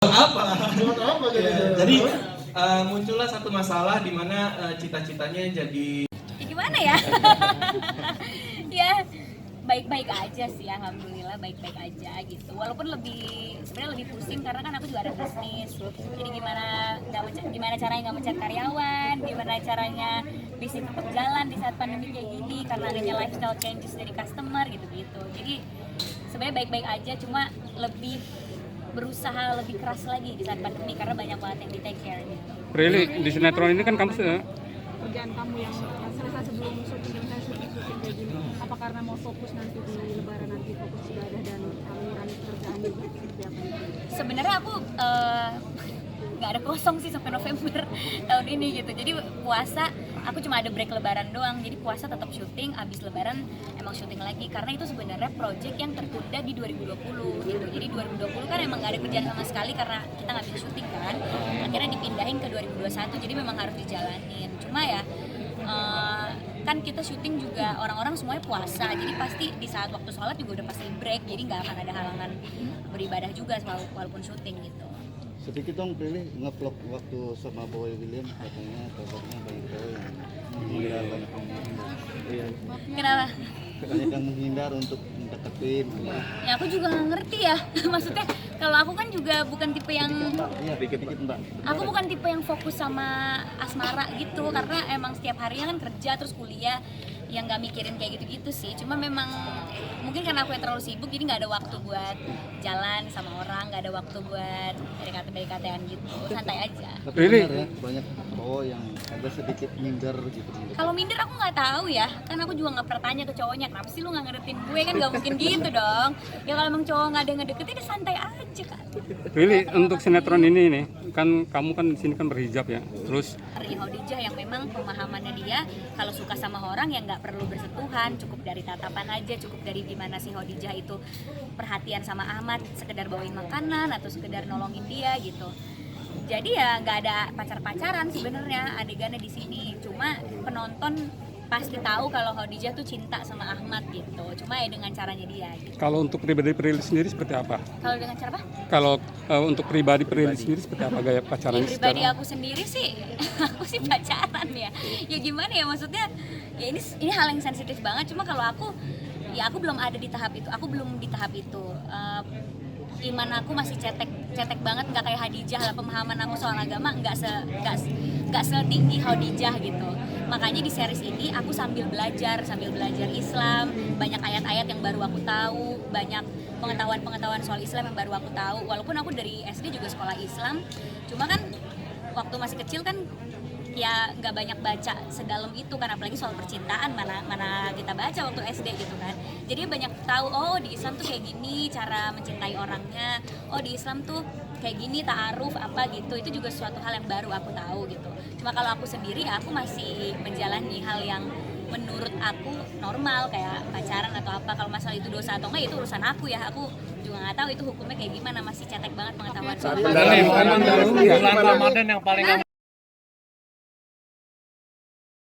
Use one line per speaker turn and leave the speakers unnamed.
Apa?
Jadi
Muncullah satu masalah di mana cita-citanya jadi
Ya gimana ya? Ya baik-baik aja sih, alhamdulillah baik-baik aja gitu. Walaupun sebenarnya lebih pusing karena kan aku juga ada bisnis. Jadi gimana caranya nggak mencari karyawan, gimana caranya bisnis tetap jalan di saat pandemi kayak gini karena adanya lifestyle changes dari customer gitu-gitu. Jadi sebenarnya baik-baik aja, cuma lebih berusaha lebih keras lagi di saat pandemi karena banyak banget yang di take care gitu.
Prilly, di sinetron ini kan kamu
Kerjaan kamu yang selesai sebelum syuting dan saya syuting kayak gini, apa karena mau fokus nanti di lebaran nanti fokus ibadah dan mengurangi kerjaan juga seperti apa?
Sebenarnya aku nggak ada kosong sih sampai November tahun ini gitu. Jadi puasa aku cuma ada break lebaran doang. Jadi puasa tetap syuting, abis lebaran emang syuting lagi karena itu sebenarnya project yang tertunda di 2020 gitu. Jadi 2020 kan emang nggak ada kerjaan sama sekali karena kita nggak bisa syuting kan. Akhirnya dipindahin ke 2021. Jadi memang harus dijalanin. Cuma ya kan kita syuting juga orang-orang semuanya puasa, jadi pasti di saat waktu sholat juga udah pasti break, jadi nggak akan ada halangan beribadah juga walaupun syuting gitu.
sedikit dong Prilly nge-vlog waktu sama Boy William katanya kabarnya banyak cewek yang menghindar, banyak yang menghindar.
Kenapa?
Banyak yang menghindar untuk mendeketin.
Ya aku juga nggak ngerti ya. Maksudnya kalau aku kan juga bukan tipe yang
Dikit-dikit Mbak.
aku bukan tipe yang fokus sama asmara gitu karena emang setiap harinya kan kerja terus kuliah yang nggak mikirin kayak gitu-gitu sih. Cuma memang mungkin karena aku yang terlalu sibuk jadi nggak ada waktu buat jalan sama orang, nggak ada waktu buat PDKT-an gitu, santai aja.
Tapi
Prilly.
benar ya, banyak cowok yang agak sedikit minder gitu.
Kalau minder aku nggak tahu ya, kan aku juga nggak pernah tanya ke cowoknya kenapa sih lu nggak ngedeketin gue, kan nggak mungkin gitu dong. Ya kalau emang cowok nggak ada yang ngedeketin ya santai aja kan.
Prilly, untuk sinetron ini nih, kan kamu kan di sini kan berhijab ya. Terus
Ri Khadijah yang memang pemahamannya dia kalau suka sama orang yang nggak perlu bersentuhan, cukup dari tatapan aja, cukup dari gimana si Khadijah itu perhatian sama Ahmad, sekedar bawain makanan atau sekedar nolongin dia gitu. Jadi ya nggak ada pacar-pacaran sebenarnya adegannya di sini. Cuma penonton pasti tahu kalau Khadijah tuh cinta sama Ahmad gitu. Cuma ya dengan caranya dia gitu.
kalau untuk pribadi Prilly sendiri seperti apa?
Kalau dengan cara apa?
Kalau untuk pribadi Prilly sendiri seperti apa gaya
Ya,
pacarannya
pribadi
secara?
aku sendiri sih, aku sih pacaran ya. Ya gimana ya, maksudnya ya ini hal yang sensitif banget. Cuma kalau aku, ya aku belum ada di tahap itu. Aku belum di tahap itu. Iman aku masih cetek banget, nggak kayak Khadijah lah. Pemahaman aku soal agama nggak setinggi Khadijah gitu. Makanya di series ini aku sambil belajar Islam, banyak ayat-ayat yang baru aku tahu, banyak pengetahuan soal Islam yang baru aku tahu. Walaupun aku dari SD juga sekolah Islam, cuma kan waktu masih kecil kan ya nggak banyak baca sedalam itu kan, apalagi soal percintaan mana kita baca waktu SD gitu kan. Jadi banyak tahu, oh di Islam tuh kayak gini cara mencintai orangnya, oh di Islam tuh kayak gini ta'aruf apa gitu. Itu juga suatu hal yang baru aku tahu gitu. Cuma kalau aku sendiri ya aku masih menjalani hal yang menurut aku normal kayak pacaran atau apa. Kalau masalah itu dosa atau enggak itu urusan aku ya, aku juga nggak tahu itu hukumnya kayak gimana, masih cetek banget pengetahuan soal
Bulan Ramadan yang paling